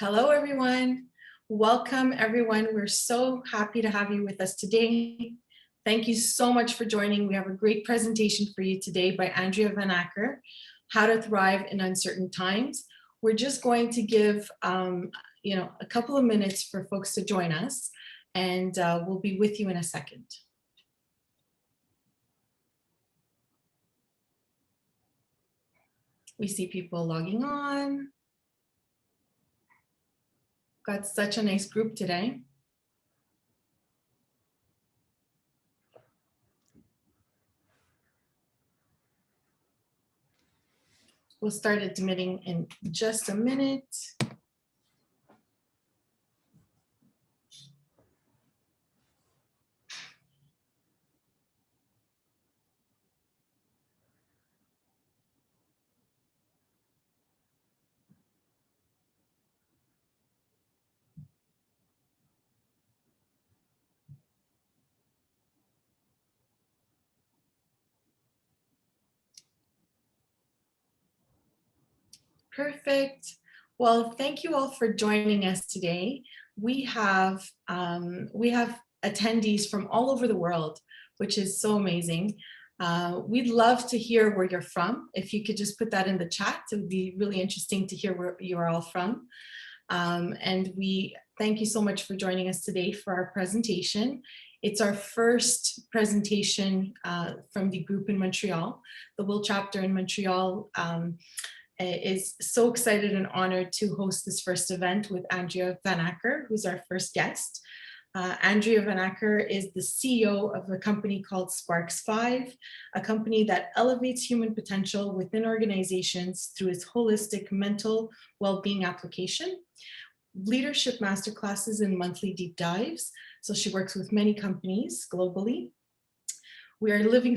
Hello, everyone. Welcome, everyone. We're so happy to have you with us today. Thank you so much for joining. We have a great presentation for you today by Andreea Vanacker, How to Thrive in Uncertain Times. We're just going to give a couple of minutes for folks to join us, and we'll be with you in a second. We see people logging on. Got such a nice group today. We'll start admitting in just a minute. Perfect. Well, thank you all for joining us today. We have attendees from all over the world, which is so amazing. We'd love to hear where you're from. If you could just put that in the chat, it would be really interesting to hear where you're all from. And we thank you so much for joining us today for our presentation. It's our first presentation from the group in Montreal. The Will Chapter in Montreal is so excited and honored to host this first event with Andreea Vanacker, who's our first guest. Andreea Vanacker is the CEO of a company called Sparks5, a company that elevates human potential within organizations through its holistic mental well-being application, leadership masterclasses and monthly deep dives. So she works with many companies globally. We are living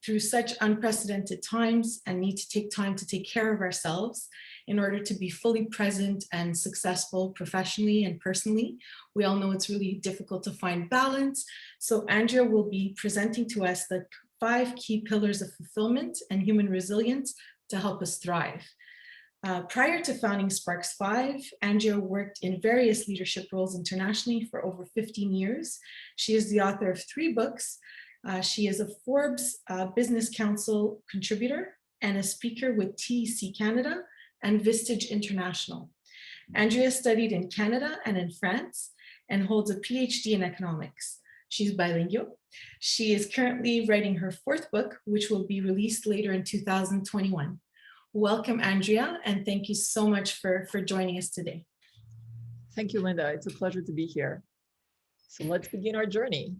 through such unprecedented times and need to take time to take care of ourselves in order to be fully present and successful professionally and personally. We all know it's really difficult to find balance. So Andreea will be presenting to us the 5 key pillars of fulfillment and human resilience to help us thrive. Prior to founding Sparks5, Andreea worked in various leadership roles internationally for over 15 years. She is the author of 3 books. She is a Forbes Business Council contributor and a speaker with TEC Canada and Vistage International. Andreea studied in Canada and in France and holds a PH.D. in economics. She's bilingual. She is currently writing her 4th book, which will be released later in 2021. Welcome, Andreea, and thank you so much for joining us today. Thank you, Linda. It's a pleasure to be here. So let's begin our journey.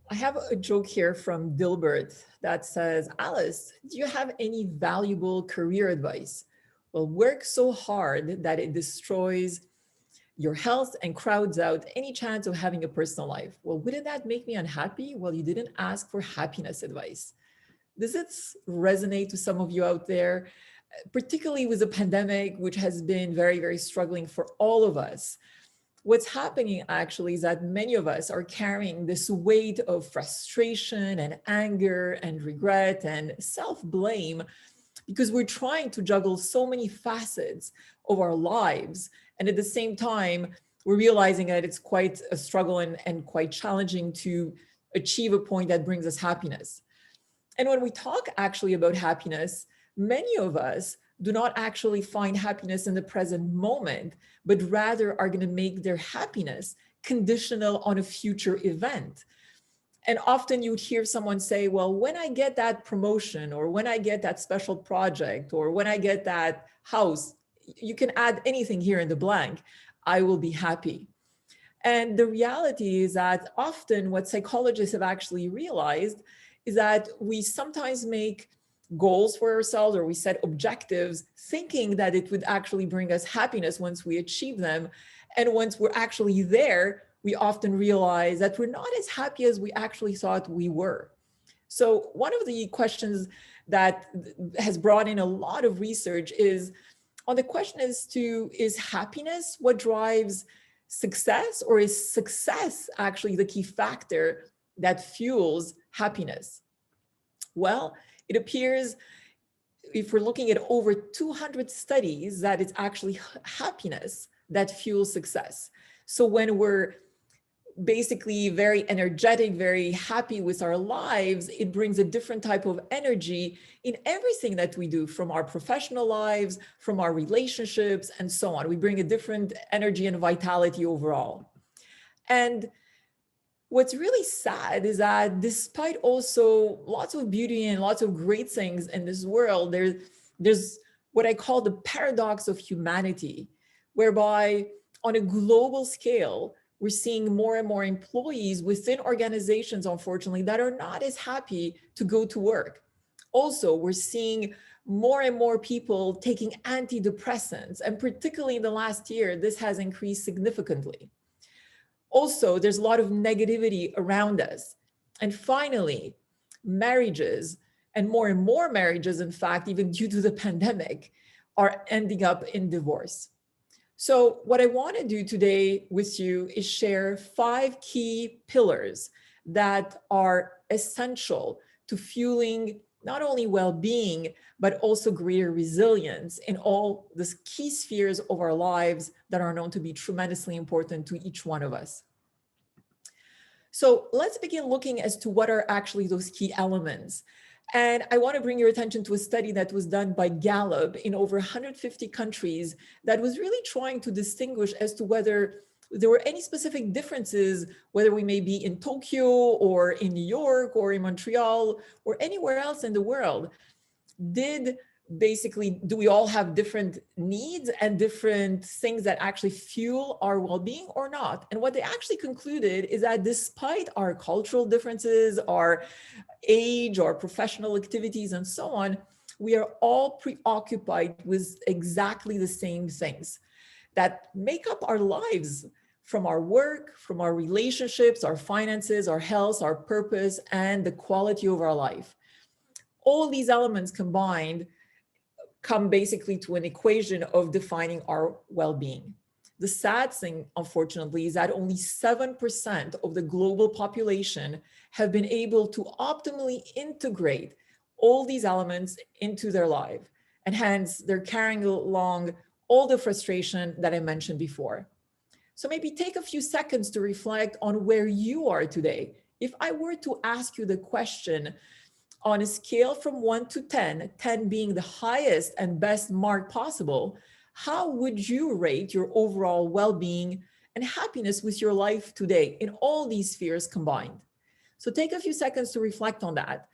I have a joke here from Dilbert that says, Alice, do you have any valuable career advice? Well, work so hard that it destroys your health and crowds out any chance of having a personal life. Well, wouldn't that make me unhappy? Well, you didn't ask for happiness advice. Does it resonate to some of you out there, particularly with the pandemic, which has been very, very struggling for all of us? What's happening actually is that many of us are carrying this weight of frustration and anger and regret and self-blame because we're trying to juggle so many facets of our lives. And at the same time, we're realizing that it's quite a struggle and quite challenging to achieve a point that brings us happiness. And when we talk actually about happiness, many of us do not actually find happiness in the present moment, but rather are going to make their happiness conditional on a future event. And often you would hear someone say, well, when I get that promotion, or when I get that special project, or when I get that house, you can add anything here in the blank, I will be happy. And the reality is that often what psychologists have actually realized is that we sometimes make goals for ourselves, or we set objectives thinking that it would actually bring us happiness once we achieve them. And once we're actually there, we often realize that we're not as happy as we actually thought we were. So one of the questions that has brought in a lot of research is on the question is happiness what drives success, or is success actually the key factor that fuels happiness? Well, it appears if we're looking at over 200 studies, that it's actually happiness that fuels success. So when we're basically very energetic, very happy with our lives, it brings a different type of energy in everything that we do, from our professional lives, from our relationships, and so on. We bring a different energy and vitality overall. And what's really sad is that despite also lots of beauty and lots of great things in this world, there's what I call the paradox of humanity, whereby on a global scale, we're seeing more and more employees within organizations, unfortunately, that are not as happy to go to work. Also, we're seeing more and more people taking antidepressants, and particularly in the last year, this has increased significantly. Also, there's a lot of negativity around us. And finally, marriages, and more marriages, in fact, even due to the pandemic, are ending up in divorce. So what I want to do today with you is share 5 key pillars that are essential to fueling not only well-being, but also greater resilience in all the key spheres of our lives that are known to be tremendously important to each one of us. So let's begin looking as to what are actually those key elements. And I want to bring your attention to a study that was done by Gallup in over 150 countries that was really trying to distinguish as to whether there were any specific differences, whether we may be in Tokyo or in New York or in Montreal or anywhere else in the world. Do we all have different needs and different things that actually fuel our well-being or not? And what they actually concluded is that despite our cultural differences, our age, our professional activities, and so on, we are all preoccupied with exactly the same things that make up our lives, from our work, from our relationships, our finances, our health, our purpose, and the quality of our life. All these elements combined come basically to an equation of defining our well-being. The sad thing, unfortunately, is that only 7% of the global population have been able to optimally integrate all these elements into their life. And hence, they're carrying along all the frustration that I mentioned before. So maybe take a few seconds to reflect on where you are today. If I were to ask you the question, on a scale from 1 to 10, 10 being the highest and best mark possible, how would you rate your overall well-being and happiness with your life today in all these spheres combined? So take a few seconds to reflect on that.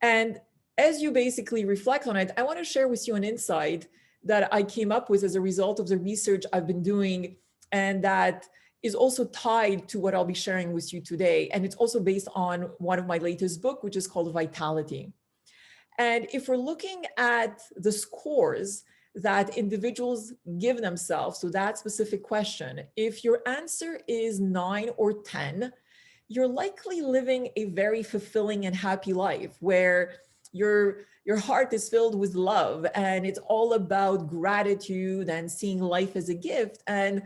And as you basically reflect on it, I want to share with you an insight that I came up with as a result of the research I've been doing, and that is also tied to what I'll be sharing with you today. And it's also based on one of my latest book, which is called Vitality. And if we're looking at the scores that individuals give themselves to that specific question, if your answer is 9 or 10, you're likely living a very fulfilling and happy life where your heart is filled with love and it's all about gratitude and seeing life as a gift. And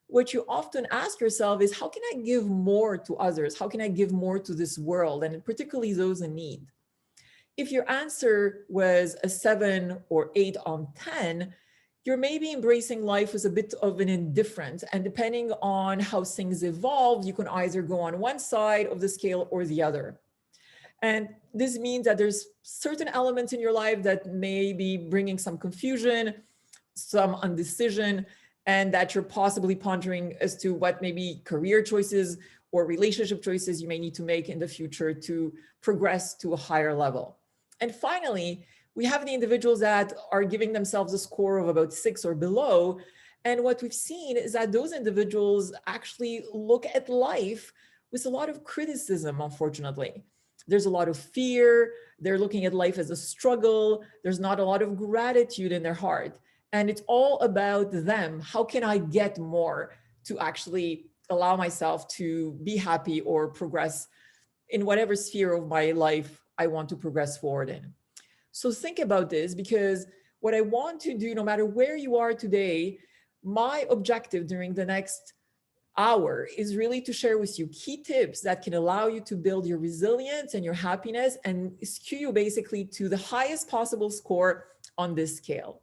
what you often ask yourself is, how can I give more to others? How can I give more to this world? And particularly those in need. If your answer was a 7 or 8 on 10, you're maybe embracing life with a bit of an indifference. And depending on how things evolve, you can either go on one side of the scale or the other. And this means that there's certain elements in your life that may be bringing some confusion, some indecision, and that you're possibly pondering as to what maybe career choices or relationship choices you may need to make in the future to progress to a higher level. And finally, we have the individuals that are giving themselves a score of about 6 or below. And what we've seen is that those individuals actually look at life with a lot of criticism, unfortunately. There's a lot of fear. They're looking at life as a struggle. There's not a lot of gratitude in their heart. And it's all about them. How can I get more to actually allow myself to be happy or progress in whatever sphere of my life I want to progress forward in? So think about this, because what I want to do, no matter where you are today, my objective during the next hour is really to share with you key tips that can allow you to build your resilience and your happiness and skew you basically to the highest possible score on this scale.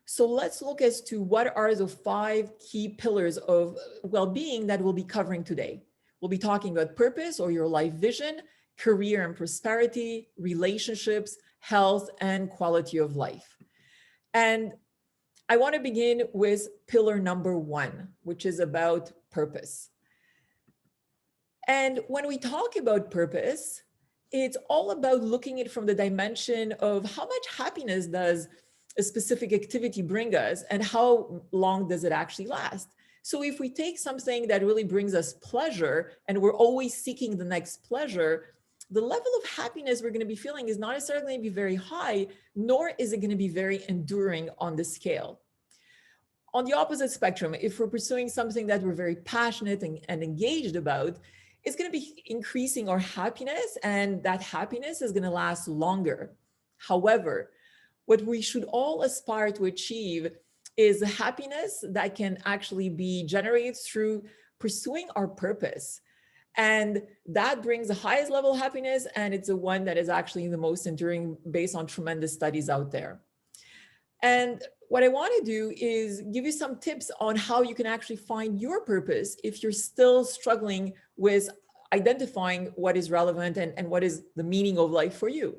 So let's look as to what are the 5 key pillars of well-being that we'll be covering today. We'll be talking about purpose or your life vision, career and prosperity, relationships, health, and quality of life. And I want to begin with pillar number 1, which is about purpose. And when we talk about purpose, it's all about looking at it from the dimension of how much happiness does a specific activity bring us and how long does it actually last. So if we take something that really brings us pleasure and we're always seeking the next pleasure, the level of happiness we're going to be feeling is not necessarily going to be very high, nor is it going to be very enduring on the scale. On the opposite spectrum, if we're pursuing something that we're very passionate and engaged about, it's going to be increasing our happiness, and that happiness is going to last longer. However, what we should all aspire to achieve is a happiness that can actually be generated through pursuing our purpose. And that brings the highest level of happiness, and it's the one that is actually the most enduring based on tremendous studies out there. And what I want to do is give you some tips on how you can actually find your purpose if you're still struggling with identifying what is relevant and what is the meaning of life for you.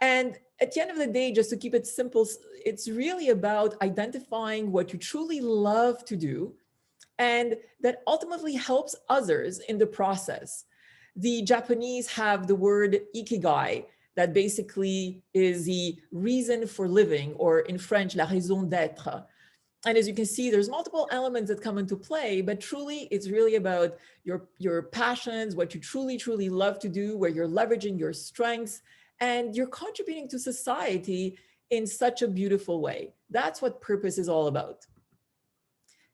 And at the end of the day, just to keep it simple, it's really about identifying what you truly love to do and that ultimately helps others in the process. The Japanese have the word ikigai, that basically is the reason for living, or in French, la raison d'être. And as you can see, there's multiple elements that come into play, but truly it's really about your passions, what you truly love to do, where you're leveraging your strengths, and you're contributing to society in such a beautiful way. That's what purpose is all about.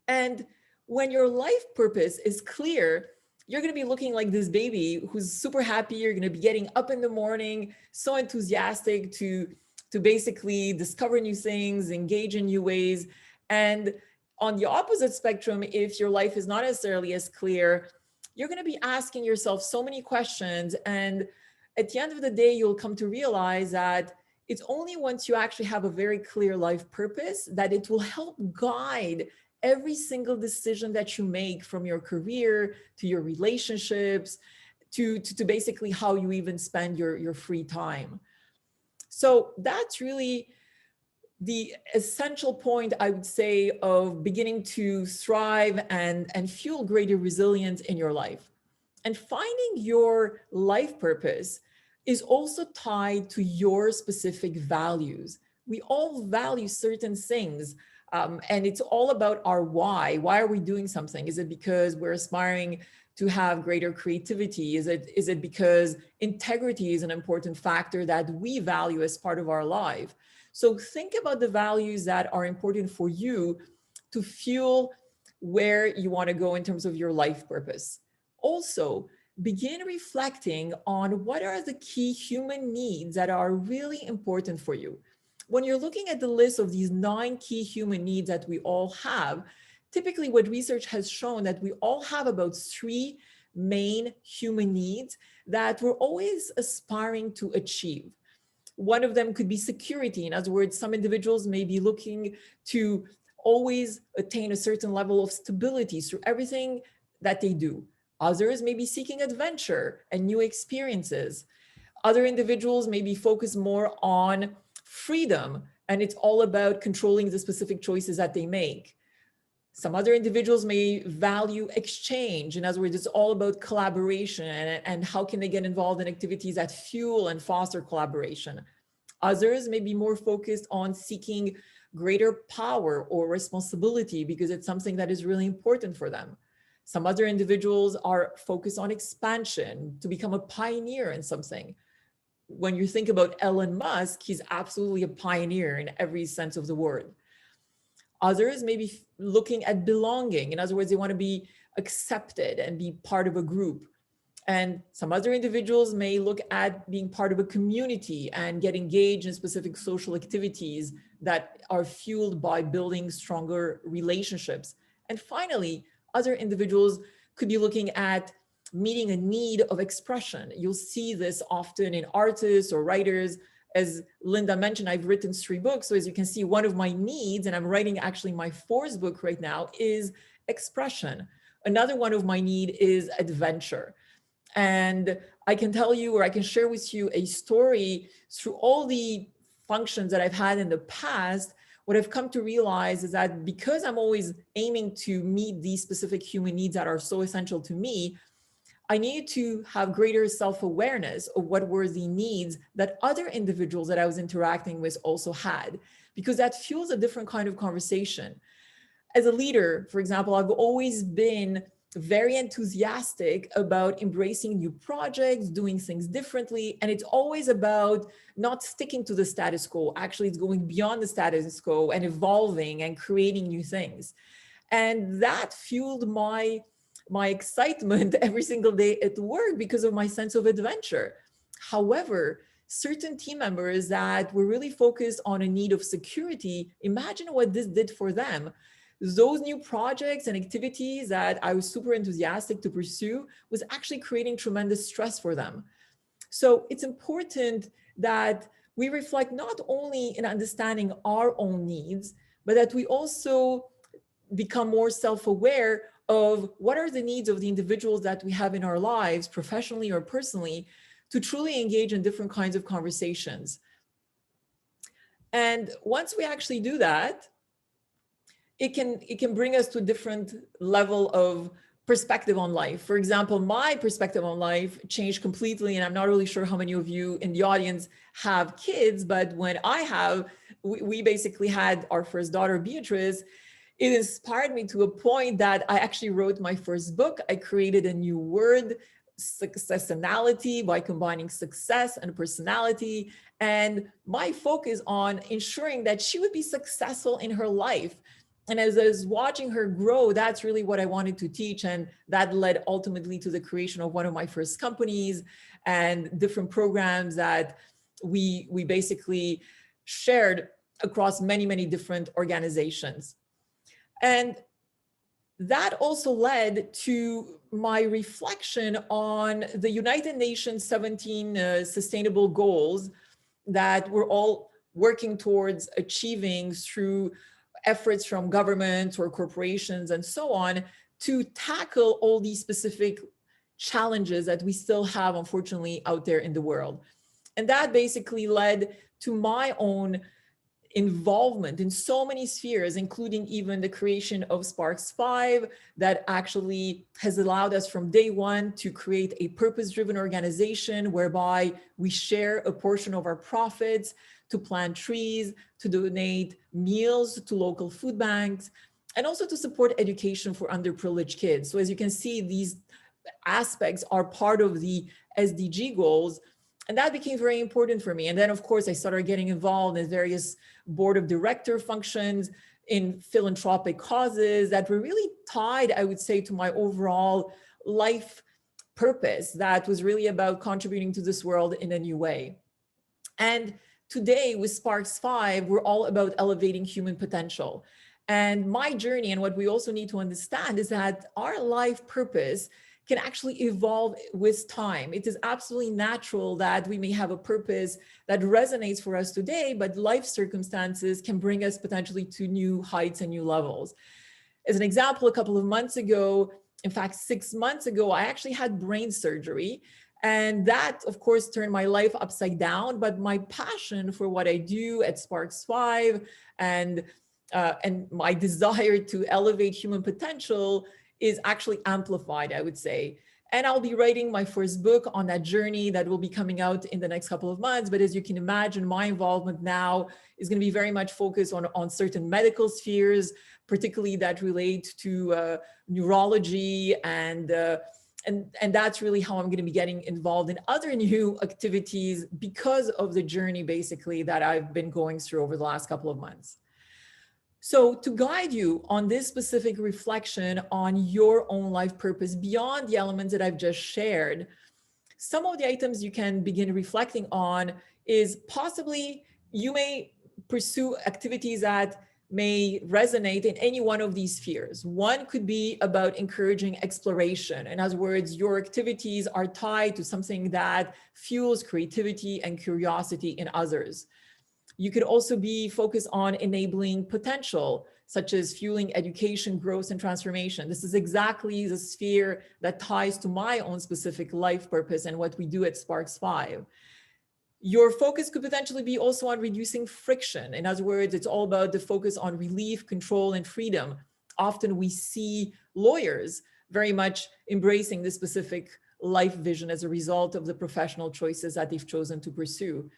And when your life purpose is clear, you're going to be looking like this baby who's super happy. You're going to be getting up in the morning, so enthusiastic to basically discover new things, engage in new ways. And on the opposite spectrum, if your life is not necessarily as clear, you're going to be asking yourself so many questions. And at the end of the day, you'll come to realize that it's only once you actually have a very clear life purpose that it will help guide every single decision that you make, from your career to your relationships to basically how you even spend your free time. So that's really the essential point, I would say, of beginning to thrive and fuel greater resilience in your life. And finding your life purpose is also tied to your specific values. We all value certain things. And it's all about our why. Why are we doing something? Is it because we're aspiring to have greater creativity? Is it because integrity is an important factor that we value as part of our life? So think about the values that are important for you to fuel where you want to go in terms of your life purpose. Also, begin reflecting on what are the key human needs that are really important for you. When you're looking at the list of these 9 key human needs that we all have, typically what research has shown that we all have about 3 main human needs that we're always aspiring to achieve. One of them could be security. In other words, some individuals may be looking to always attain a certain level of stability through everything that they do. Others may be seeking adventure and new experiences. Other individuals may be focused more on freedom, and it's all about controlling the specific choices that they make. Some other individuals may value exchange. In other words, it's all about collaboration and how can they get involved in activities that fuel and foster collaboration. Others may be more focused on seeking greater power or responsibility because it's something that is really important for them. Some other individuals are focused on expansion, to become a pioneer in something. When you think about Elon Musk, he's absolutely a pioneer in every sense of the word. Others may be looking at belonging. In other words, they want to be accepted and be part of a group. And some other individuals may look at being part of a community and get engaged in specific social activities that are fueled by building stronger relationships And finally, other individuals could be looking at meeting a need of expression. You'll see this often in artists or writers. As Linda mentioned, I've written 3 books. So as you can see, one of my needs, and I'm writing actually my 4th book right now, is expression. Another one of my need is adventure. And I can tell you, or I can share with you a story through all the functions that I've had in the past. What I've come to realize is that because I'm always aiming to meet these specific human needs that are so essential to me, I need to have greater self-awareness of what were the needs that other individuals that I was interacting with also had, because that fuels a different kind of conversation. As a leader, for example, I've always been very enthusiastic about embracing new projects, doing things differently. And it's always about not sticking to the status quo. Actually, it's going beyond the status quo and evolving and creating new things. And that fueled my excitement every single day at work because of my sense of adventure. However, certain team members that were really focused on a need of security, imagine what this did for them. Those new projects and activities that I was super enthusiastic to pursue was actually creating tremendous stress for them. So it's important that we reflect not only in understanding our own needs, but that we also become more self-aware of what are the needs of the individuals that we have in our lives, professionally or personally, to truly engage in different kinds of conversations. And once we actually do that, it can bring us to a different level of perspective on life. For example, my perspective on life changed completely, and I'm not really sure how many of you in the audience have kids, but when we basically had our first daughter, Beatrice. It inspired me to a point that I actually wrote my first book. I created a new word, successionality, by combining success and personality. And my focus on ensuring that she would be successful in her life. And as I was watching her grow, that's really what I wanted to teach. And that led ultimately to the creation of one of my first companies and different programs that we basically shared across many, many different organizations. And that also led to my reflection on the United Nations 17 sustainable goals that we're all working towards achieving through efforts from governments or corporations and so on to tackle all these specific challenges that we still have, unfortunately, out there in the world. And that basically led to my own involvement in so many spheres, including even the creation of Sparks 5, that actually has allowed us from day one to create a purpose-driven organization whereby we share a portion of our profits to plant trees, to donate meals to local food banks, and also to support education for underprivileged kids. So as you can see, these aspects are part of the SDG goals. And that became very important for me. And then, of course, I started getting involved in various board of director functions in philanthropic causes that were really tied, I would say, to my overall life purpose that was really about contributing to this world in a new way. And today with Sparks 5, we're all about elevating human potential. And my journey, and what we also need to understand, is that our life purpose can actually evolve with time. It is absolutely natural that we may have a purpose that resonates for us today, but life circumstances can bring us potentially to new heights and new levels. As an example, a couple of months ago, in fact, 6 months ago, I actually had brain surgery. And that, of course, turned my life upside down. But my passion for what I do at Sparks 5 and my desire to elevate human potential is actually amplified, I would say. And I'll be writing my first book on that journey that will be coming out in the next couple of months. But as you can imagine, my involvement now is going to be very much focused on certain medical spheres, particularly that relate to neurology, and that's really how I'm going to be getting involved in other new activities because of the journey basically that I've been going through over the last couple of months. So to guide you on this specific reflection on your own life purpose beyond the elements that I've just shared, some of the items you can begin reflecting on is possibly you may pursue activities that may resonate in any one of these spheres. One could be about encouraging exploration. In other words, your activities are tied to something that fuels creativity and curiosity in others. You could also be focused on enabling potential, such as fueling education, growth, and transformation. This is exactly the sphere that ties to my own specific life purpose and what we do at Sparks 5. Your focus could potentially be also on reducing friction. In other words, it's all about the focus on relief, control, and freedom. Often we see lawyers very much embracing this specific life vision as a result of the professional choices that they've chosen to pursue.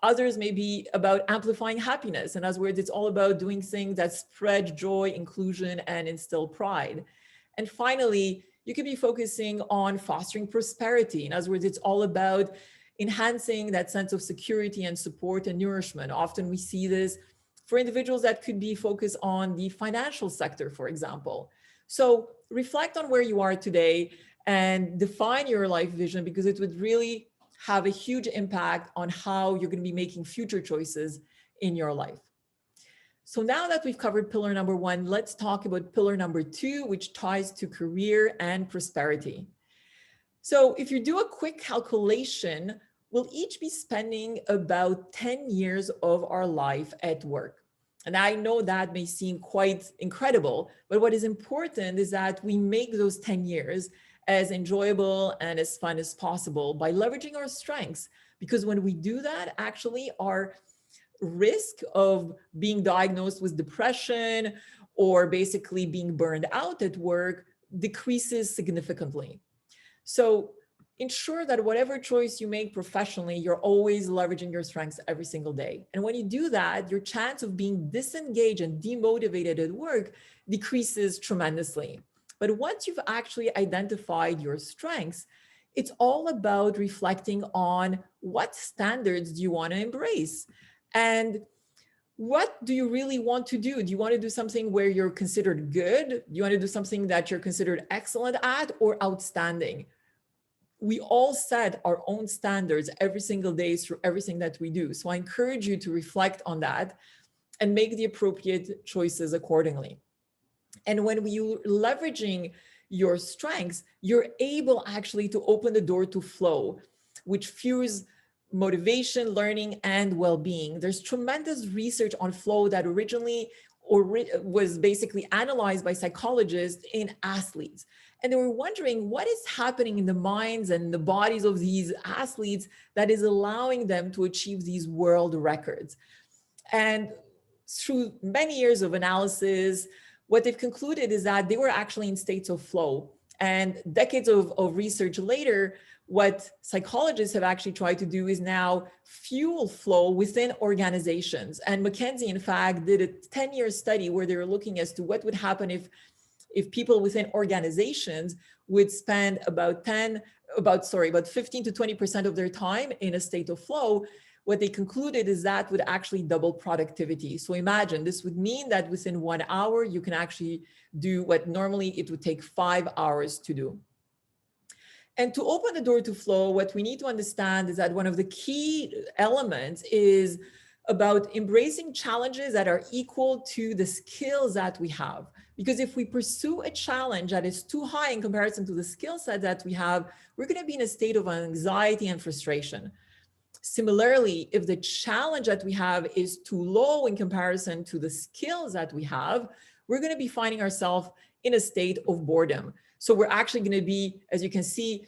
Others may be about amplifying happiness. In other words, it's all about doing things that spread joy, inclusion, and instill pride. And finally, you could be focusing on fostering prosperity. In other words, it's all about enhancing that sense of security and support and nourishment. Often we see this for individuals that could be focused on the financial sector, for example. So reflect on where you are today and define your life vision, because it would really have a huge impact on how you're going to be making future choices in your life. So now that we've covered pillar number 1, let's talk about pillar number 2, which ties to career and prosperity. So if you do a quick calculation, we'll each be spending about 10 years of our life at work. And I know that may seem quite incredible, but what is important is that we make those 10 years as enjoyable and as fun as possible by leveraging our strengths. Because when we do that, actually our risk of being diagnosed with depression or basically being burned out at work decreases significantly. So ensure that whatever choice you make professionally, you're always leveraging your strengths every single day. And when you do that, your chance of being disengaged and demotivated at work decreases tremendously. But once you've actually identified your strengths, it's all about reflecting on what standards do you want to embrace and what do you really want to do? Do you want to do something where you're considered good? Do you want to do something that you're considered excellent at or outstanding? We all set our own standards every single day through everything that we do. So I encourage you to reflect on that and make the appropriate choices accordingly. And when you're leveraging your strengths, you're able actually to open the door to flow, which fuels motivation, learning, and well-being. There's tremendous research on flow that originally was basically analyzed by psychologists in athletes. And they were wondering what is happening in the minds and the bodies of these athletes that is allowing them to achieve these world records. And through many years of analysis, what they've concluded is that they were actually in states of flow. And decades of research later, what psychologists have actually tried to do is now fuel flow within organizations. And McKinsey, in fact, did a 10-year study where they were looking as to what would happen if people within organizations would spend about 15 to 20% of their time in a state of flow. What they concluded is that would actually double productivity. So imagine this would mean that within 1 hour, you can actually do what normally it would take 5 hours to do. And to open the door to flow, what we need to understand is that one of the key elements is about embracing challenges that are equal to the skills that we have. Because if we pursue a challenge that is too high in comparison to the skill set that we have, we're going to be in a state of anxiety and frustration. Similarly, if the challenge that we have is too low in comparison to the skills that we have, we're going to be finding ourselves in a state of boredom. So we're actually going to be, as you can see,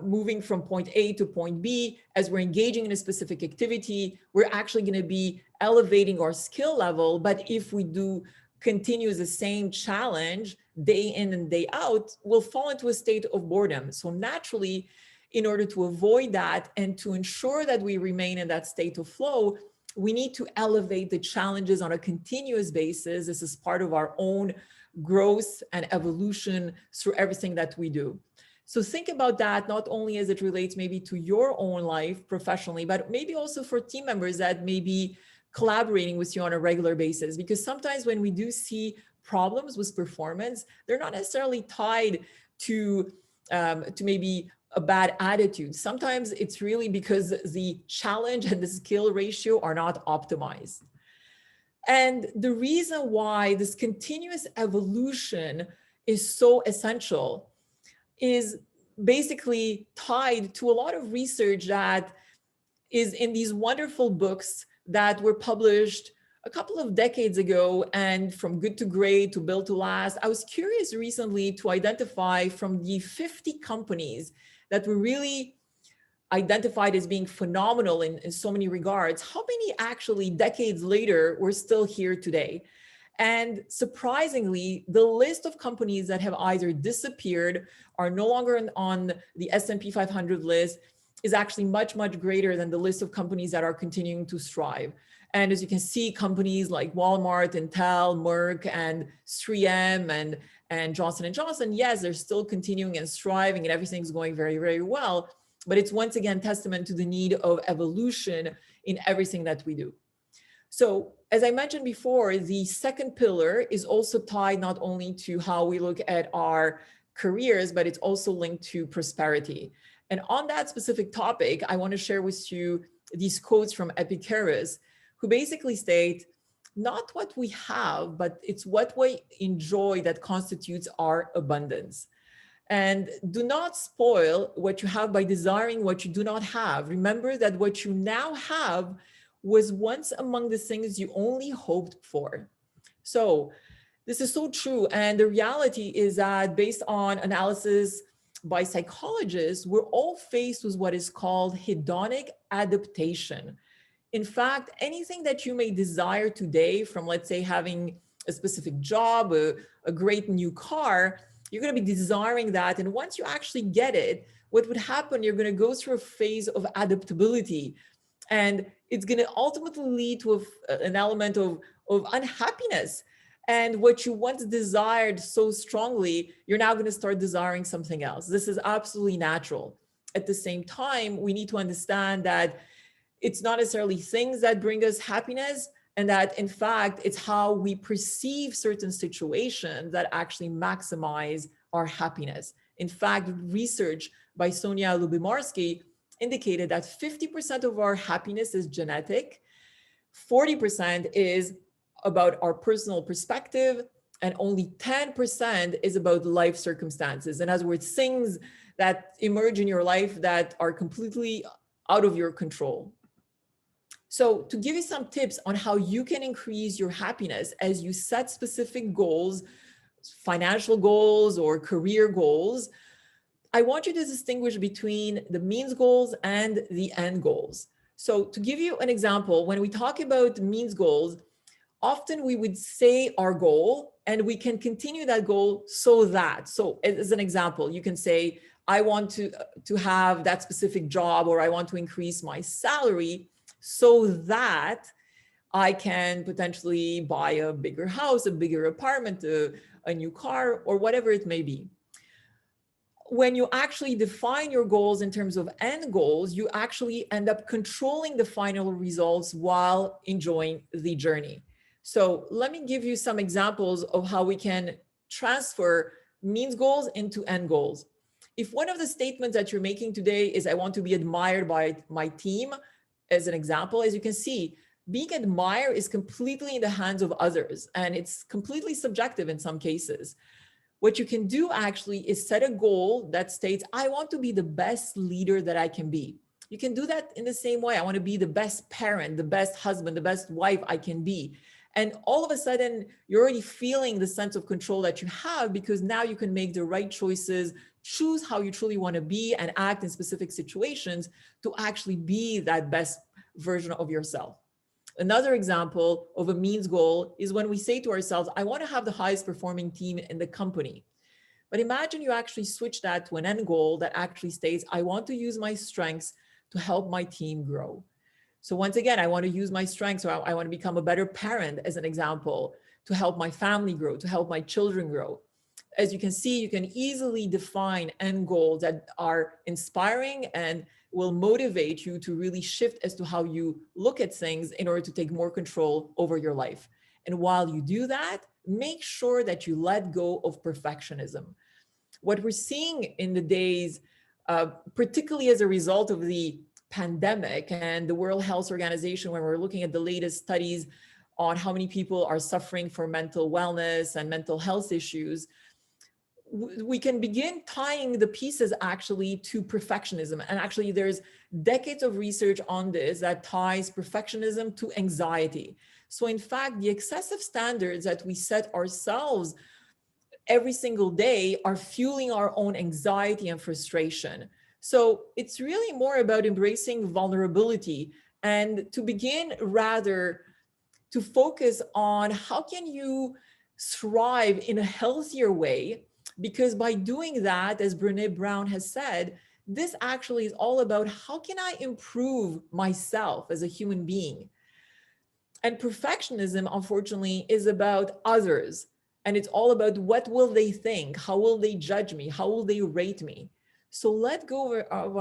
moving from point A to point B. As we're engaging in a specific activity, we're actually going to be elevating our skill level. But if we do continue the same challenge day in and day out, we'll fall into a state of boredom. So naturally, in order to avoid that and to ensure that we remain in that state of flow, we need to elevate the challenges on a continuous basis. This is part of our own growth and evolution through everything that we do. So think about that, not only as it relates maybe to your own life professionally, but maybe also for team members that may be collaborating with you on a regular basis. Because sometimes when we do see problems with performance, they're not necessarily tied to maybe a bad attitude. Sometimes it's really because the challenge and the skill ratio are not optimized. And the reason why this continuous evolution is so essential is basically tied to a lot of research that is in these wonderful books that were published a couple of decades ago, and from Good to Great to Built to Last. I was curious recently to identify from the 50 companies that were really identified as being phenomenal in so many regards, how many actually decades later were still here today? And surprisingly, the list of companies that have either disappeared, are no longer on the S&P 500 list, is actually much, much greater than the list of companies that are continuing to strive. And as you can see, companies like Walmart, Intel, Merck, and 3M, and Johnson & Johnson, yes, they're still continuing and striving and everything's going very, very well. But it's once again testament to the need of evolution in everything that we do. So as I mentioned before, the second pillar is also tied not only to how we look at our careers, but it's also linked to prosperity. And on that specific topic, I want to share with you these quotes from Epicurus, who basically state, not what we have, but it's what we enjoy that constitutes our abundance. And do not spoil what you have by desiring what you do not have. Remember that what you now have was once among the things you only hoped for. So this is so true. And the reality is that based on analysis by psychologists, we're all faced with what is called hedonic adaptation. In fact, anything that you may desire today, from let's say having a specific job, a great new car, you're going to be desiring that. And once you actually get it, what would happen, you're going to go through a phase of adaptability. And it's going to ultimately lead to an element of unhappiness. And what you once desired so strongly, you're now going to start desiring something else. This is absolutely natural. At the same time, we need to understand that it's not necessarily things that bring us happiness, and that in fact, it's how we perceive certain situations that actually maximize our happiness. In fact, research by Sonia Lubimarsky indicated that 50% of our happiness is genetic, 40% is about our personal perspective, and only 10% is about life circumstances. In other words, things that emerge in your life that are completely out of your control. So to give you some tips on how you can increase your happiness as you set specific goals, financial goals or career goals, I want you to distinguish between the means goals and the end goals. So to give you an example, when we talk about means goals, often we would say our goal and we can continue that goal so that. So as an example, you can say, I want to have that specific job, or I want to increase my salary so that I can potentially buy a bigger house, a bigger apartment, a new car, or whatever it may be. When you actually define your goals in terms of end goals, you actually end up controlling the final results while enjoying the journey. So let me give you some examples of how we can transfer means goals into end goals. If one of the statements that you're making today is, I want to be admired by my team, as an example, as you can see, being admired is completely in the hands of others, and it's completely subjective in some cases. What you can do actually is set a goal that states, I want to be the best leader that I can be. You can do that in the same way. I want to be the best parent, the best husband, the best wife I can be. And all of a sudden, you're already feeling the sense of control that you have, because now you can make the right choices, choose how you truly want to be, and act in specific situations to actually be that best version of yourself. Another example of a means goal is when we say to ourselves, I want to have the highest performing team in the company. But imagine you actually switch that to an end goal that actually states, I want to use my strengths to help my team grow. So once again, I want to use my strengths, or I want to become a better parent, as an example, to help my family grow, to help my children grow. As you can see, you can easily define end goals that are inspiring and will motivate you to really shift as to how you look at things in order to take more control over your life. And while you do that, make sure that you let go of perfectionism. What we're seeing in the days, particularly as a result of the pandemic and the World Health Organization, when we're looking at the latest studies on how many people are suffering for mental wellness and mental health issues, we can begin tying the pieces actually to perfectionism. And actually there's decades of research on this that ties perfectionism to anxiety. So in fact, the excessive standards that we set ourselves every single day are fueling our own anxiety and frustration. So it's really more about embracing vulnerability and to begin rather to focus on how can you thrive in a healthier way, because by doing that, as Brené Brown has said, this actually is all about how can I improve myself as a human being. And perfectionism, unfortunately, is about others. And it's all about what will they think? How will they judge me? How will they rate me? So let go of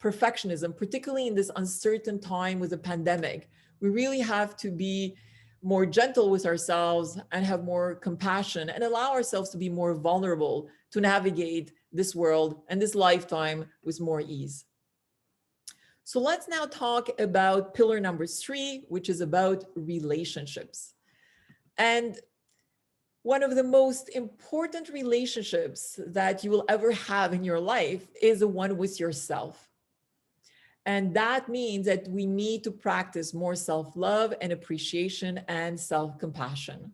perfectionism, particularly in this uncertain time with the pandemic. We really have to be more gentle with ourselves and have more compassion and allow ourselves to be more vulnerable to navigate this world and this lifetime with more ease. So let's now talk about pillar number 3, which is about relationships. And one of the most important relationships that you will ever have in your life is the one with yourself. And that means that we need to practice more self-love and appreciation and self-compassion.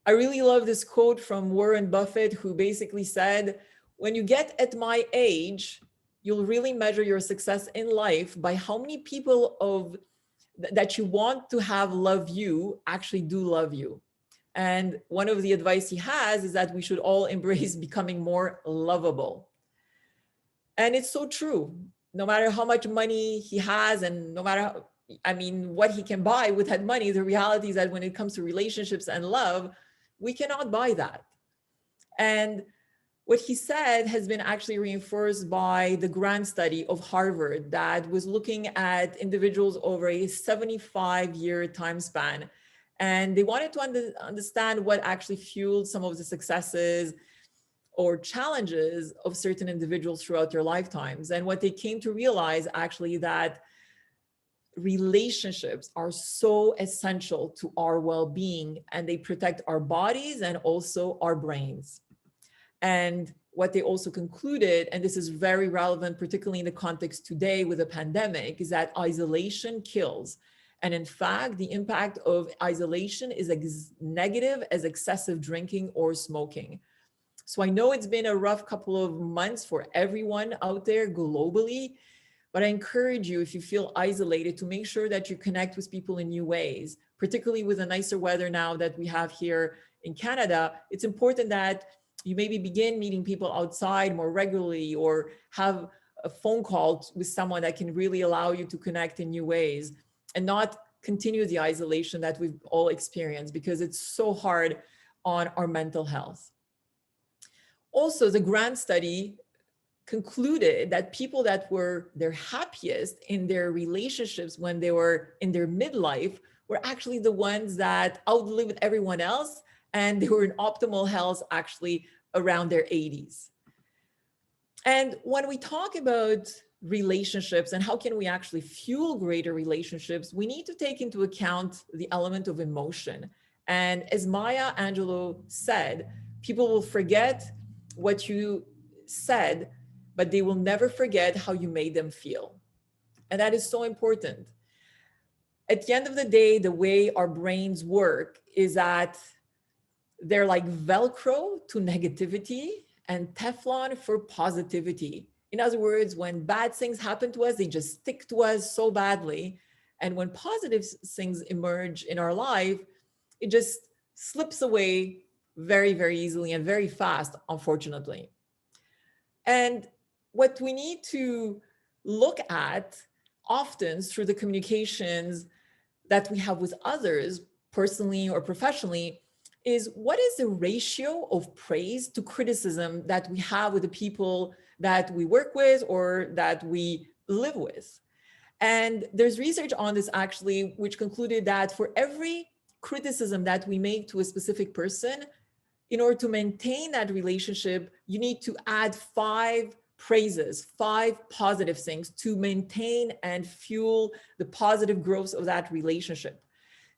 I really love this quote from Warren Buffett, who basically said, when you get at my age, you'll really measure your success in life by how many people that you want to have love you actually do love you. And one of the advice he has is that we should all embrace becoming more lovable. And it's so true. No matter how much money he has and no matter, what he can buy with that money, the reality is that when it comes to relationships and love, we cannot buy that. And what he said has been actually reinforced by the grand study of Harvard that was looking at individuals over a 75-year time span. And they wanted to understand what actually fueled some of the successes or challenges of certain individuals throughout their lifetimes. And what they came to realize actually that relationships are so essential to our well-being, and they protect our bodies and also our brains. And what they also concluded, and this is very relevant, particularly in the context today with the pandemic, is that isolation kills. And in fact, the impact of isolation is as negative as excessive drinking or smoking. So I know it's been a rough couple of months for everyone out there globally, but I encourage you, if you feel isolated, to make sure that you connect with people in new ways, particularly with the nicer weather now that we have here in Canada. It's important that you maybe begin meeting people outside more regularly or have a phone call with someone that can really allow you to connect in new ways and not continue the isolation that we've all experienced, because it's so hard on our mental health. Also, the grand study concluded that people that were their happiest in their relationships when they were in their midlife were actually the ones that outlived everyone else, and they were in optimal health actually around their 80s. And when we talk about relationships and how can we actually fuel greater relationships, we need to take into account the element of emotion. And as Maya Angelou said, people will forget what you said, but they will never forget how you made them feel. And that is so important. At the end of the day, the way our brains work is that they're like Velcro to negativity and Teflon for positivity. In other words, when bad things happen to us, they just stick to us so badly. And when positive things emerge in our life, it just slips away very, very easily and very fast, unfortunately. And what we need to look at often through the communications that we have with others, personally or professionally, is what is the ratio of praise to criticism that we have with the people that we work with or that we live with. And there's research on this actually, which concluded that for every criticism that we make to a specific person, in order to maintain that relationship, you need to add 5 praises, 5 positive things to maintain and fuel the positive growth of that relationship.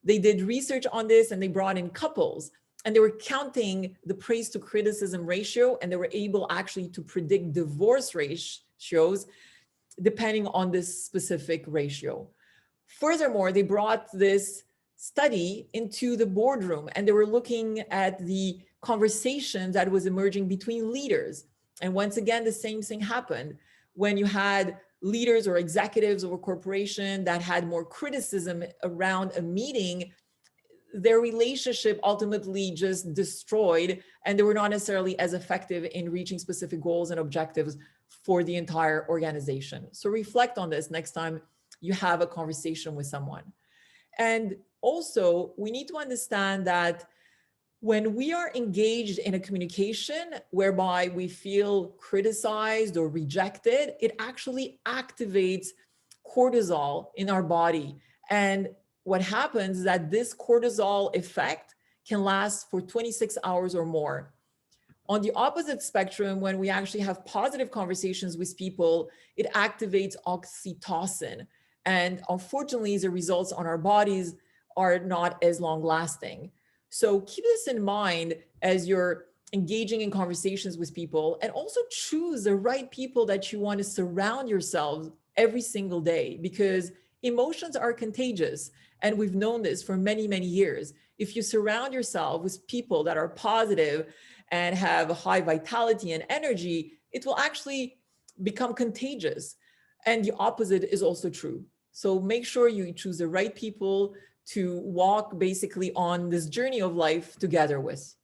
They did research on this and they brought in couples and they were counting the praise to criticism ratio, and they were able actually to predict divorce ratios depending on this specific ratio. Furthermore, they brought this study into the boardroom and they were looking at the conversation that was emerging between leaders. And once again, the same thing happened when you had leaders or executives of a corporation that had more criticism around a meeting. Their relationship ultimately just destroyed, and they were not necessarily as effective in reaching specific goals and objectives for the entire organization. So reflect on this next time you have a conversation with someone. And also, we need to understand that when we are engaged in a communication whereby we feel criticized or rejected, it actually activates cortisol in our body. And what happens is that this cortisol effect can last for 26 hours or more. On the opposite spectrum, when we actually have positive conversations with people, it activates oxytocin. And unfortunately, the results on our bodies are not as long lasting. So keep this in mind as you're engaging in conversations with people, and also choose the right people that you want to surround yourselves every single day, because emotions are contagious. And we've known this for many, many years. If you surround yourself with people that are positive and have high vitality and energy, it will actually become contagious. And the opposite is also true. So make sure you choose the right people to walk basically on this journey of life together with.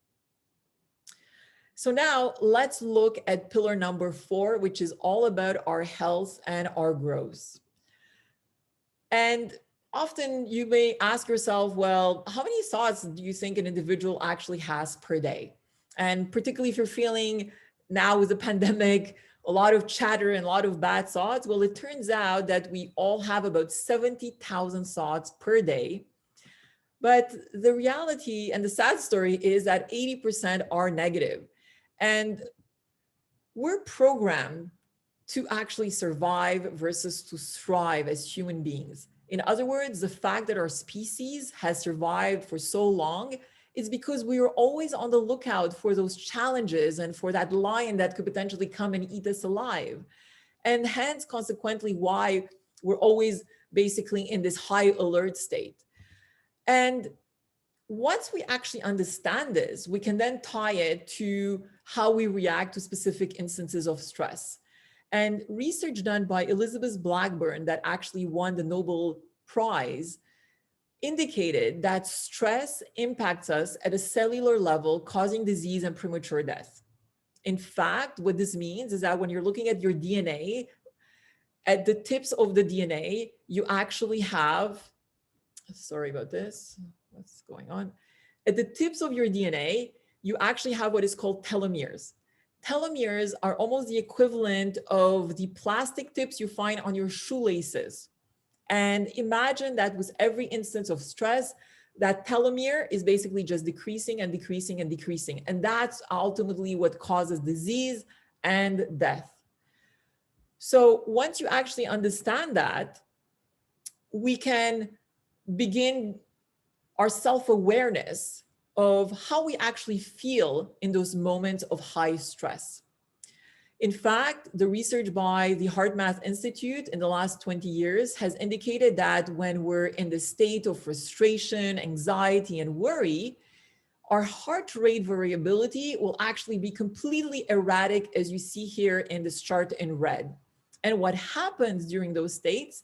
So now let's look at pillar number 4, which is all about our health and our growth. And often you may ask yourself, well, how many thoughts do you think an individual actually has per day? And particularly if you're feeling now with the pandemic, a lot of chatter and a lot of bad thoughts, well, it turns out that we all have about 70,000 thoughts per day. But the reality and the sad story is that 80% are negative. And we're programmed to actually survive versus to thrive as human beings. In other words, the fact that our species has survived for so long is because we are always on the lookout for those challenges and for that lion that could potentially come and eat us alive. And hence, consequently, why we're always basically in this high alert state. And once we actually understand this, we can then tie it to how we react to specific instances of stress. And research done by Elizabeth Blackburn that actually won the Nobel Prize indicated that stress impacts us at a cellular level, causing disease and premature death. In fact, what this means is that when you're looking at your DNA, at the tips of the DNA, you actually have, sorry about this, what's going on? At the tips of your DNA, you actually have what is called telomeres. Telomeres are almost the equivalent of the plastic tips you find on your shoelaces. And imagine that with every instance of stress, that telomere is basically just decreasing and decreasing and decreasing. And that's ultimately what causes disease and death. So once you actually understand that, we can begin our self-awareness of how we actually feel in those moments of high stress. In fact, the research by the HeartMath Institute in the last 20 years has indicated that when we're in the state of frustration, anxiety, and worry, our heart rate variability will actually be completely erratic, as you see here in this chart in red. And what happens during those states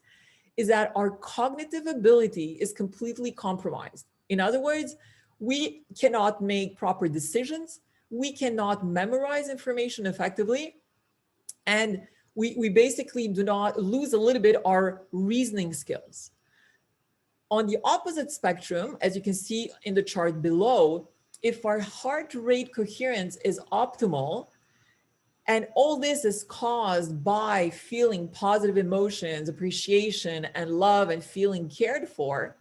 is that our cognitive ability is completely compromised. In other words, we cannot make proper decisions, we cannot memorize information effectively, and we basically do not lose a little bit our reasoning skills. On the opposite spectrum, as you can see in the chart below, if our heart rate coherence is optimal, and all this is caused by feeling positive emotions, appreciation, and love, and feeling cared for,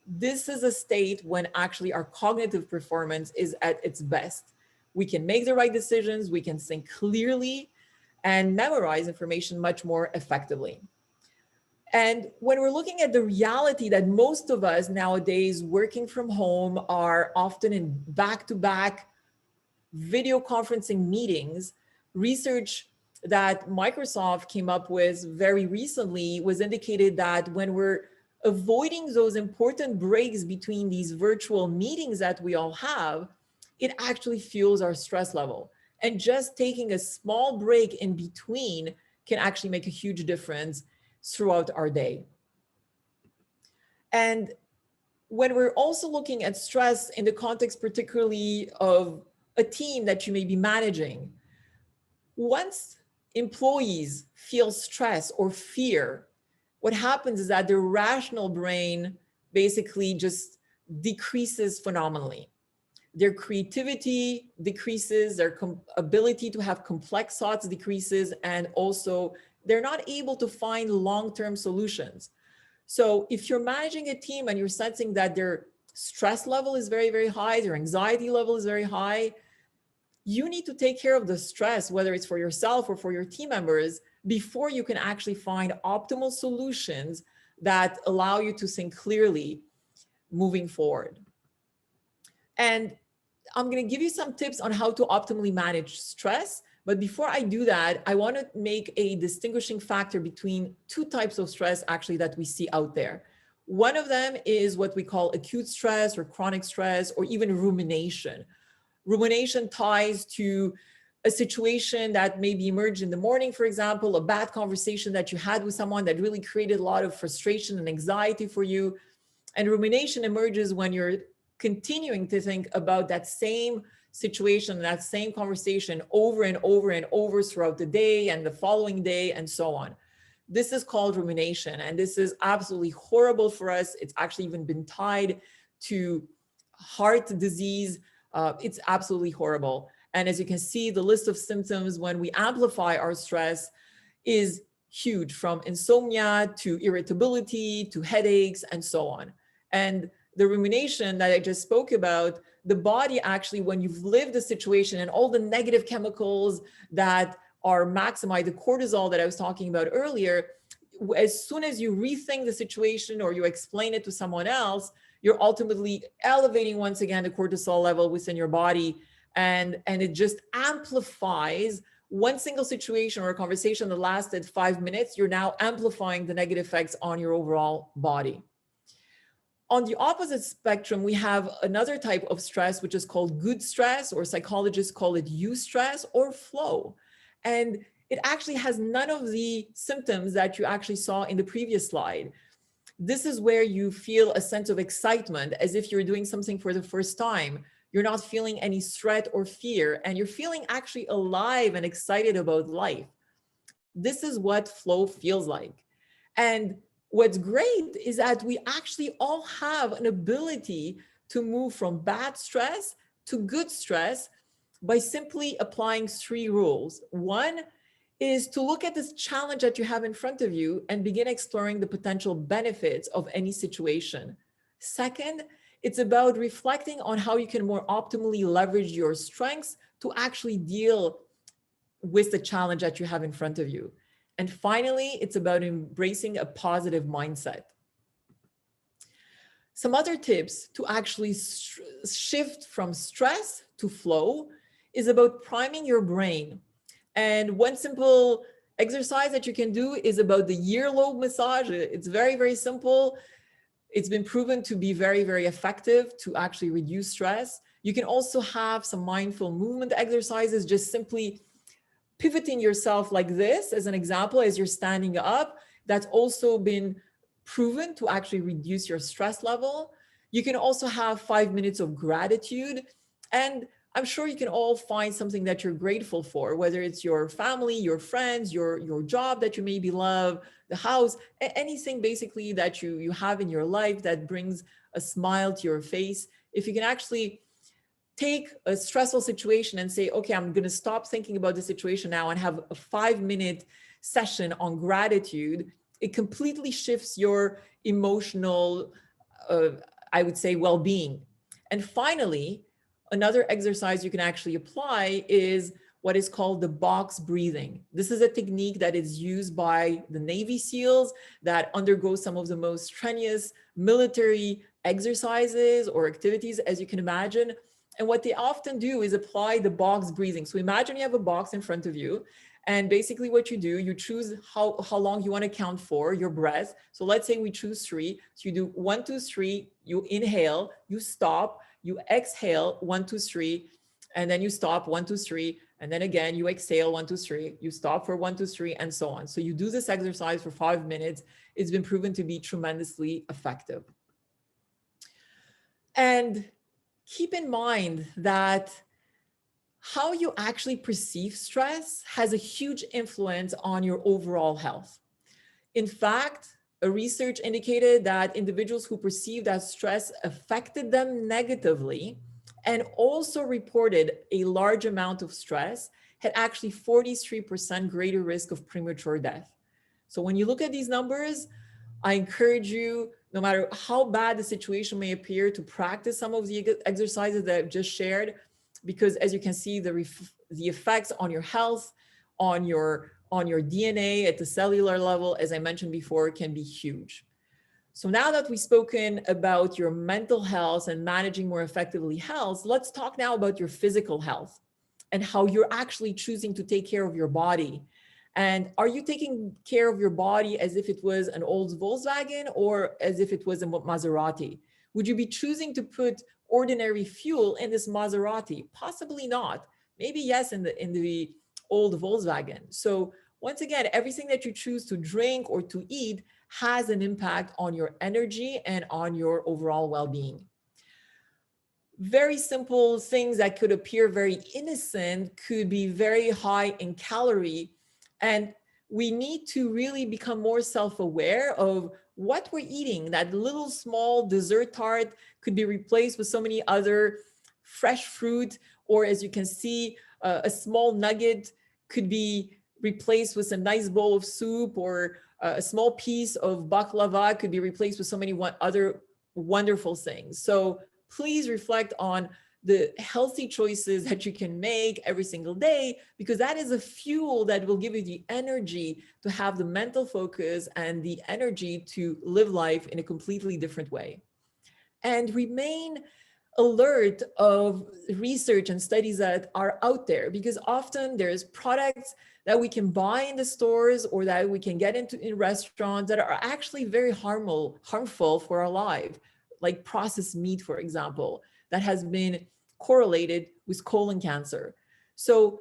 this is a state when actually our cognitive performance is at its best. We can make the right decisions, we can think clearly, and memorize information much more effectively. And when we're looking at the reality that most of us nowadays working from home are often in back-to-back video conferencing meetings, research that Microsoft came up with very recently was indicated that when we're avoiding those important breaks between these virtual meetings that we all have, it actually fuels our stress level. And just taking a small break in between can actually make a huge difference throughout our day. And when we're also looking at stress in the context particularly of a team that you may be managing, once employees feel stress or fear, what happens is that their rational brain basically just decreases phenomenally. Their creativity decreases, their ability to have complex thoughts decreases, and also they're not able to find long-term solutions. So if you're managing a team and you're sensing that their stress level is very, very high, their anxiety level is very high, you need to take care of the stress, whether it's for yourself or for your team members, before you can actually find optimal solutions that allow you to think clearly moving forward. And I'm going to give you some tips on how to optimally manage stress. But before I do that, I want to make a distinguishing factor between two types of stress actually that we see out there. One of them is what we call acute stress or chronic stress or even rumination. Rumination ties to a situation that maybe emerged in the morning, for example, a bad conversation that you had with someone that really created a lot of frustration and anxiety for you. And rumination emerges when you're continuing to think about that same situation, that same conversation over and over and over throughout the day and the following day and so on. This is called rumination, and this is absolutely horrible for us. It's actually even been tied to heart disease. It's absolutely horrible. And as you can see, the list of symptoms when we amplify our stress is huge, from insomnia to irritability to headaches and so on. And the rumination that I just spoke about, the body actually, when you've lived a situation and all the negative chemicals that are maximized, the cortisol that I was talking about earlier, as soon as you rethink the situation or you explain it to someone else, you're ultimately elevating once again the cortisol level within your body. And it just amplifies one single situation or a conversation that lasted 5 minutes. You're now amplifying the negative effects on your overall body. On the opposite spectrum, we have another type of stress, which is called good stress, or psychologists call it eustress or flow. And it actually has none of the symptoms that you actually saw in the previous slide. This is where you feel a sense of excitement as if you're doing something for the first time. You're not feeling any threat or fear, and you're feeling actually alive and excited about life. This is what flow feels like. And what's great is that we actually all have an ability to move from bad stress to good stress by simply applying 3 rules. One is to look at this challenge that you have in front of you and begin exploring the potential benefits of any situation. Second, it's about reflecting on how you can more optimally leverage your strengths to actually deal with the challenge that you have in front of you. And finally, it's about embracing a positive mindset. Some other tips to actually shift from stress to flow is about priming your brain. And one simple exercise that you can do is about the earlobe massage. It's very, very simple. It's been proven to be very, very effective to actually reduce stress. You can also have some mindful movement exercises, just simply pivoting yourself like this as an example as you're standing up. That's also been proven to actually reduce your stress level. You can also have 5 minutes of gratitude, and I'm sure you can all find something that you're grateful for, whether it's your family, your friends, your job that you maybe love, the house, anything basically that you have in your life that brings a smile to your face. If you can actually take a stressful situation and say, okay, I'm going to stop thinking about the situation now and have a 5-minute session on gratitude, it completely shifts your emotional, I would say, well-being. And finally, another exercise you can actually apply is what is called the box breathing. This is a technique that is used by the Navy SEALs that undergo some of the most strenuous military exercises or activities, as you can imagine. And what they often do is apply the box breathing. So imagine you have a box in front of you, and basically what you do, you choose how long you want to count for your breath. So let's say we choose 3. So you do 1, 2, 3, you inhale, you stop, you exhale, 1, 2, 3, and then you stop, 1, 2, 3, and then again, you exhale, 1, 2, 3, you stop for 1, 2, 3, and so on. So you do this exercise for 5 minutes. It's been proven to be tremendously effective. And keep in mind that how you actually perceive stress has a huge influence on your overall health. In fact, a research indicated that individuals who perceived that stress affected them negatively and also reported a large amount of stress had actually 43% greater risk of premature death. So when you look at these numbers, I encourage you, no matter how bad the situation may appear, to practice some of the exercises that I've just shared, because as you can see, the effects on your health, on your DNA at the cellular level, as I mentioned before, can be huge. So now that we've spoken about your mental health and managing more effectively health, let's talk now about your physical health and how you're actually choosing to take care of your body. And are you taking care of your body as if it was an old Volkswagen or as if it was a Maserati? Would you be choosing to put ordinary fuel in this Maserati? Possibly not. Maybe yes, in the old Volkswagen. So once again, everything that you choose to drink or to eat has an impact on your energy and on your overall well-being. Very simple things that could appear very innocent could be very high in calorie. And we need to really become more self-aware of what we're eating. That little small dessert tart could be replaced with so many other fresh fruit, or as you can see, a small nugget could be replaced with a nice bowl of soup, or a small piece of baklava could be replaced with so many other wonderful things. So please reflect on the healthy choices that you can make every single day, because that is a fuel that will give you the energy to have the mental focus and the energy to live life in a completely different way. And remain alert of research and studies that are out there, because often there's products that we can buy in the stores or that we can get into in restaurants that are actually very harmful for our life, like processed meat, for example, that has been correlated with colon cancer. So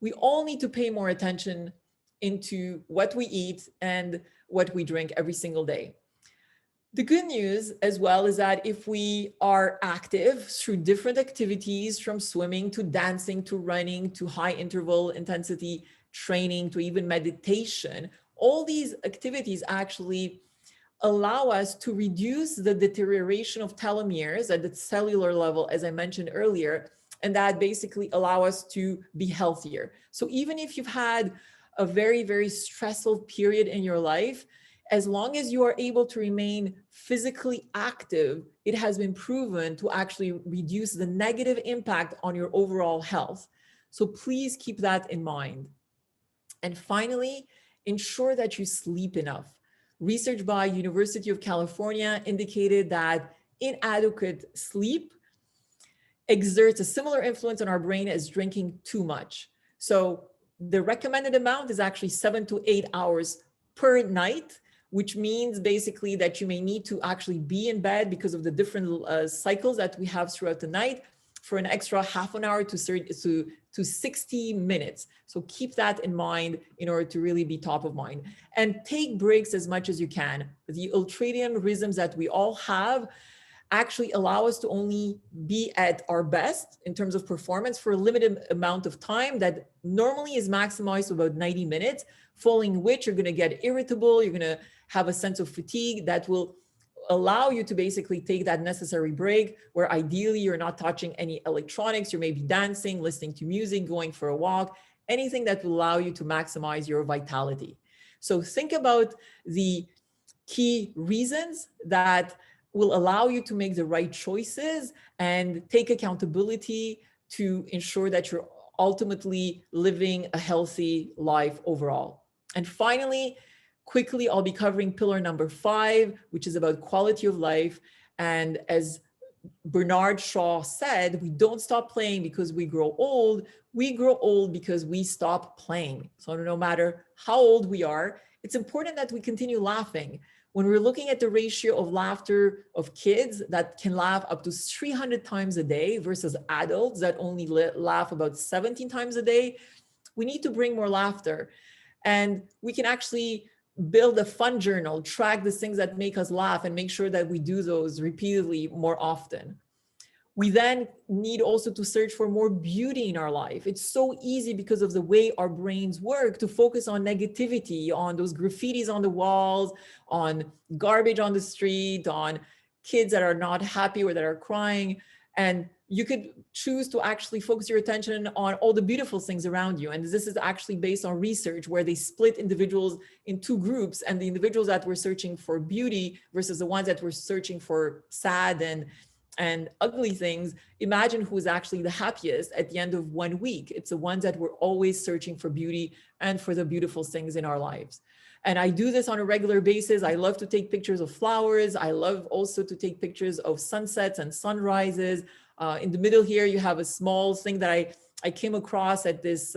we all need to pay more attention into what we eat and what we drink every single day. The good news as well is that if we are active through different activities, from swimming to dancing to running to high interval intensity training to even meditation, all these activities actually allow us to reduce the deterioration of telomeres at the cellular level, as I mentioned earlier, and that basically allow us to be healthier. So even if you've had a very, very stressful period in your life, as long as you are able to remain physically active, it has been proven to actually reduce the negative impact on your overall health. So please keep that in mind. And finally, ensure that you sleep enough. Research by University of California indicated that inadequate sleep exerts a similar influence on our brain as drinking too much. So the recommended amount is actually 7 to 8 hours per night, which means basically that you may need to actually be in bed because of the different cycles that we have throughout the night for an extra half an hour to 60 minutes. So keep that in mind in order to really be top of mind, and take breaks as much as you can. The ultradian rhythms that we all have actually allow us to only be at our best in terms of performance for a limited amount of time that normally is maximized to about 90 minutes, following which you're going to get irritable, you're going to have a sense of fatigue that will allow you to basically take that necessary break, where ideally you're not touching any electronics, you're maybe dancing, listening to music, going for a walk, anything that will allow you to maximize your vitality. So think about the key reasons that will allow you to make the right choices, and take accountability to ensure that you're ultimately living a healthy life overall. And finally, quickly, I'll be covering pillar number 5, which is about quality of life. And as Bernard Shaw said, we don't stop playing because we grow old. We grow old because we stop playing. So no matter how old we are, it's important that we continue laughing. When we're looking at the ratio of laughter of kids that can laugh up to 300 times a day versus adults that only laugh about 17 times a day, we need to bring more laughter. And we can actually build a fun journal, track the things that make us laugh, and make sure that we do those repeatedly more often. We then need also to search for more beauty in our life. It's so easy because of the way our brains work to focus on negativity, on those graffitis on the walls, on garbage on the street, on kids that are not happy or that are crying. And you could choose to actually focus your attention on all the beautiful things around you. And this is actually based on research where they split individuals in 2 groups, and the individuals that were searching for beauty versus the ones that were searching for sad and ugly things, imagine who's actually the happiest at the end of 1 week. It's the ones that were always searching for beauty and for the beautiful things in our lives. And I do this on a regular basis. I love to take pictures of flowers. I love also to take pictures of sunsets and sunrises. In the middle here, you have a small thing that I came across at this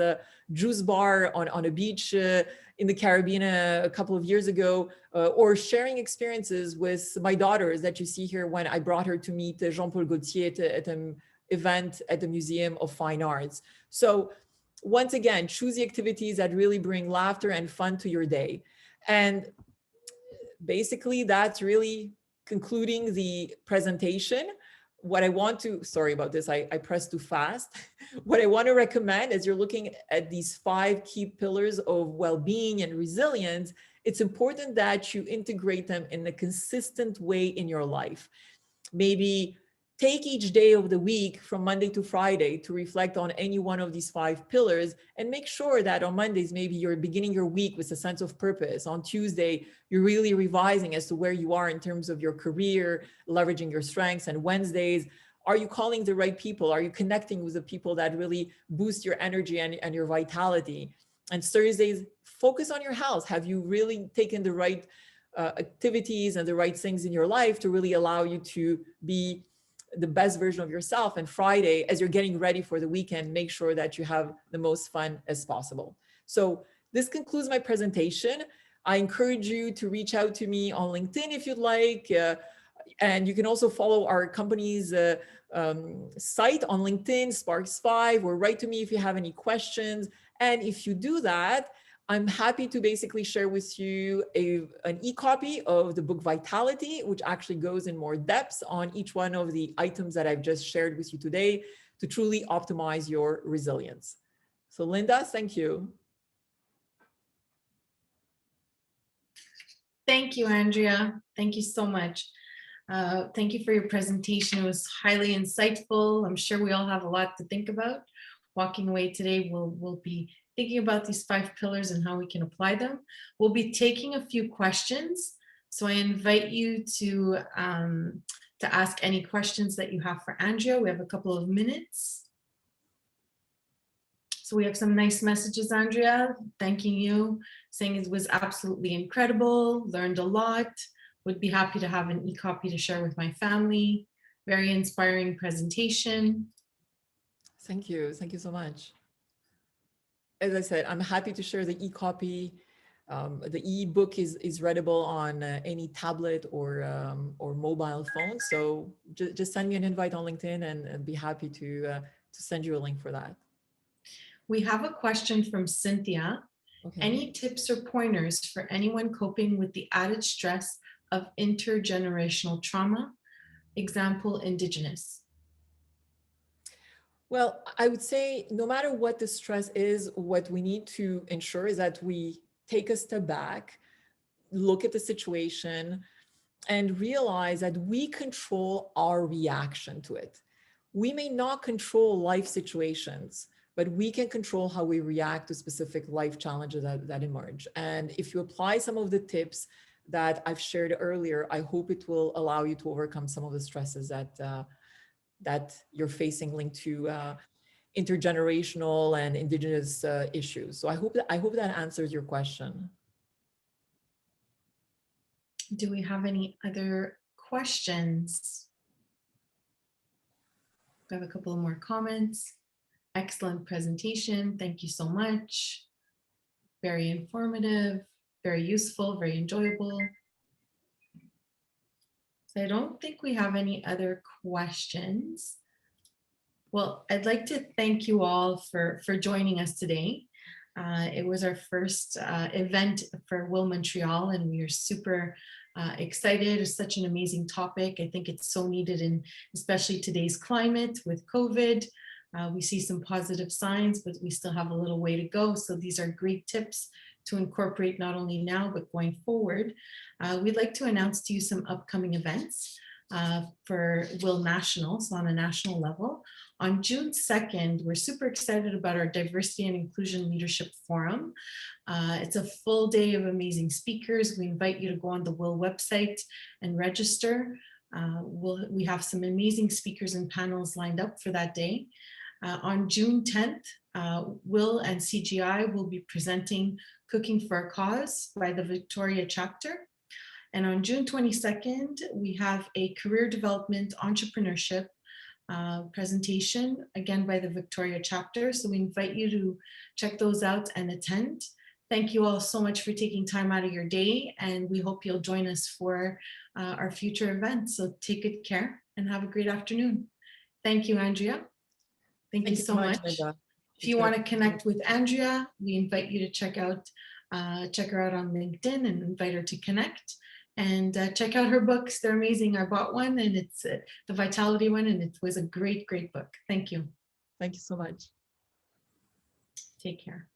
juice bar on a beach in the Caribbean a couple of years ago, or sharing experiences with my daughters that you see here when I brought her to meet Jean-Paul Gaultier at an event at the Museum of Fine Arts. So once again, choose the activities that really bring laughter and fun to your day. And basically that's really concluding the presentation. What I want to, sorry about this, I pressed too fast. What I want to recommend as you're looking at these 5 key pillars of well-being and resilience, it's important that you integrate them in a consistent way in your life. Maybe take each day of the week from Monday to Friday to reflect on any one of these 5 pillars, and make sure that on Mondays, maybe you're beginning your week with a sense of purpose. On Tuesday, you're really revising as to where you are in terms of your career, leveraging your strengths. And Wednesdays, are you calling the right people? Are you connecting with the people that really boost your energy and your vitality? And Thursdays, focus on your health. Have you really taken the right activities and the right things in your life to really allow you to be the best version of yourself? And Friday, as you're getting ready for the weekend, make sure that you have the most fun as possible. So this concludes my presentation. I encourage you to reach out to me on LinkedIn if you'd like. And you can also follow our company's site on LinkedIn, Sparks5, or write to me if you have any questions. And if you do that, I'm happy to basically share with you an e-copy of the book Vitality, which actually goes in more depth on each one of the items that I've just shared with you today to truly optimize your resilience. So Linda, thank you. Thank you, Andrea. Thank you so much. Thank you for your presentation. It was highly insightful. I'm sure we all have a lot to think about. Walking away today, we'll be thinking about these 5 pillars and how we can apply them. We'll be taking a few questions. So I invite you to ask any questions that you have for Andrea. We have a couple of minutes. So we have some nice messages, Andrea, thanking you, saying it was absolutely incredible, learned a lot, would be happy to have an e-copy to share with my family. Very inspiring presentation. Thank you. Thank you so much. As I said, I'm happy to share the e-copy. The e-book is readable on any tablet or mobile phone. So just send me an invite on LinkedIn and be happy to send you a link for that. We have a question from Cynthia. Okay. Any tips or pointers for anyone coping with the added stress of intergenerational trauma? Example, Indigenous. Well, I would say no matter what the stress is, what we need to ensure is that we take a step back, look at the situation, and realize that we control our reaction to it. We may not control life situations, but we can control how we react to specific life challenges that emerge. And if you apply some of the tips that I've shared earlier, I hope it will allow you to overcome some of the stresses that you're facing linked to intergenerational and Indigenous issues. So I hope that answers your question. Do we have any other questions? I have a couple more comments. Excellent presentation. Thank you so much. Very informative, very useful, very enjoyable. So I don't think we have any other questions. Well, I'd like to thank you all for joining us today. It was our first event for Will Montreal, and we are super excited. It's such an amazing topic. I think it's so needed in especially today's climate with COVID. We see some positive signs, but we still have a little way to go. So these are great tips to incorporate not only now, but going forward. We'd like to announce to you some upcoming events for Will National, so on a national level. On June 2nd, we're super excited about our Diversity and Inclusion Leadership Forum. It's a full day of amazing speakers. We invite you to go on the Will website and register. We have some amazing speakers and panels lined up for that day. On June 10th, Will and CGI will be presenting Cooking for a Cause by the Victoria Chapter. And on June 22nd, we have a career development entrepreneurship presentation, again by the Victoria Chapter. So we invite you to check those out and attend. Thank you all so much for taking time out of your day, and we hope you'll join us for our future events. So take good care and have a great afternoon. Thank you, Andrea. Thank you so much. Linda. If you want to connect with Andrea, we invite you to check her out on LinkedIn and invite her to connect. And check out her books. They're amazing. I bought one, and it's the Vitality one, and it was a great, great book. Thank you. Thank you so much. Take care.